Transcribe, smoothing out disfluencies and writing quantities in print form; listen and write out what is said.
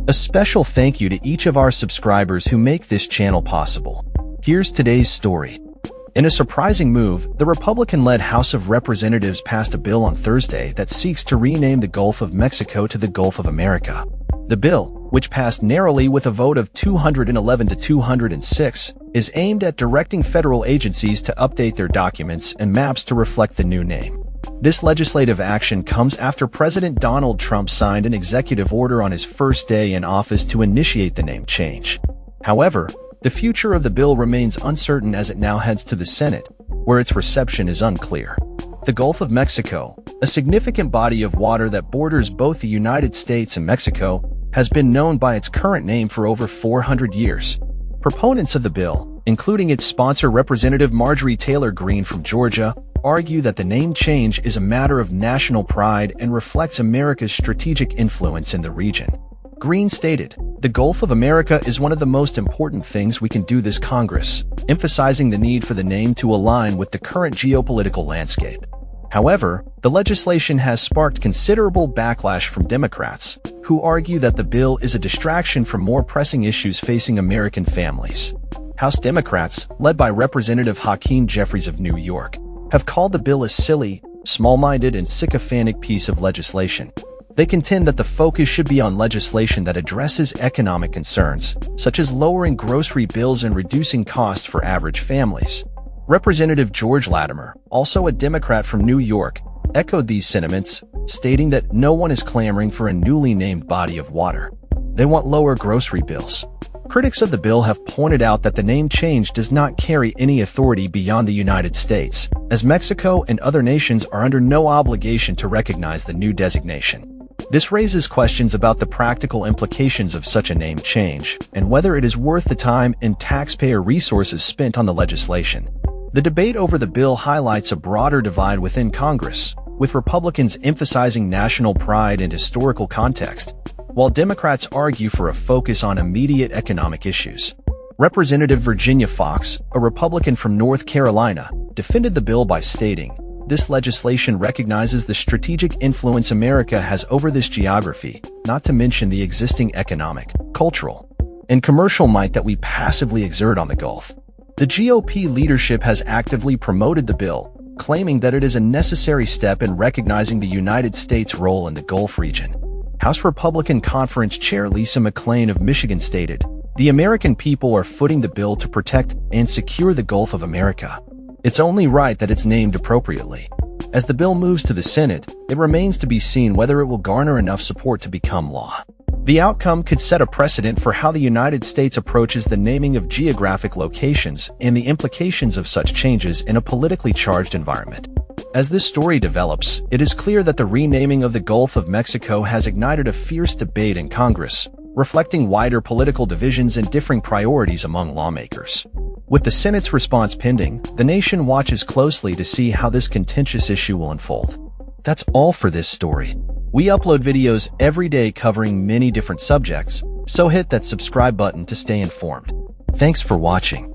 A special thank you to each of our subscribers who make this channel possible. Here's today's story. In a surprising move, the Republican-led House of Representatives passed a bill on Thursday that seeks to rename the Gulf of Mexico to the Gulf of America. The bill, which passed narrowly with a vote of 211 to 206, is aimed at directing federal agencies to update their documents and maps to reflect the new name. This legislative action comes after President Donald Trump signed an executive order on his first day in office to initiate the name change. However, the future of the bill remains uncertain as it now heads to the Senate, where its reception is unclear. The Gulf of Mexico, a significant body of water that borders both the United States and Mexico, has been known by its current name for over 400 years. Proponents of the bill, including its sponsor Representative Marjorie Taylor Greene from Georgia, argue that the name change is a matter of national pride and reflects America's strategic influence in the region. Greene stated, "The Gulf of America is one of the most important things we can do this Congress," emphasizing the need for the name to align with the current geopolitical landscape. However, the legislation has sparked considerable backlash from Democrats, who argue that the bill is a distraction from more pressing issues facing American families. House Democrats, led by Representative Hakeem Jeffries of New York, have called the bill a silly, small-minded, and sycophantic piece of legislation. They contend that the focus should be on legislation that addresses economic concerns, such as lowering grocery bills and reducing costs for average families. Representative George Latimer, also a Democrat from New York, echoed these sentiments, stating that no one is clamoring for a newly named body of water. They want lower grocery bills. Critics of the bill have pointed out that the name change does not carry any authority beyond the United States, as Mexico and other nations are under no obligation to recognize the new designation. This raises questions about the practical implications of such a name change, and whether it is worth the time and taxpayer resources spent on the legislation. The debate over the bill highlights a broader divide within Congress, with Republicans emphasizing national pride and historical context, while Democrats argue for a focus on immediate economic issues. Representative Virginia Foxx, a Republican from North Carolina, defended the bill by stating, "This legislation recognizes the strategic influence America has over this geography, not to mention the existing economic, cultural, and commercial might that we passively exert on the Gulf." The GOP leadership has actively promoted the bill, claiming that it is a necessary step in recognizing the United States' role in the Gulf region. House Republican Conference Chair Lisa McClain of Michigan stated, "The American people are footing the bill to protect and secure the Gulf of America. It's only right that it's named appropriately." As the bill moves to the Senate, it remains to be seen whether it will garner enough support to become law. The outcome could set a precedent for how the United States approaches the naming of geographic locations and the implications of such changes in a politically charged environment. As this story develops, it is clear that the renaming of the Gulf of Mexico has ignited a fierce debate in Congress, reflecting wider political divisions and differing priorities among lawmakers. With the Senate's response pending, the nation watches closely to see how this contentious issue will unfold. That's all for this story. We upload videos every day covering many different subjects, so hit that subscribe button to stay informed. Thanks for watching.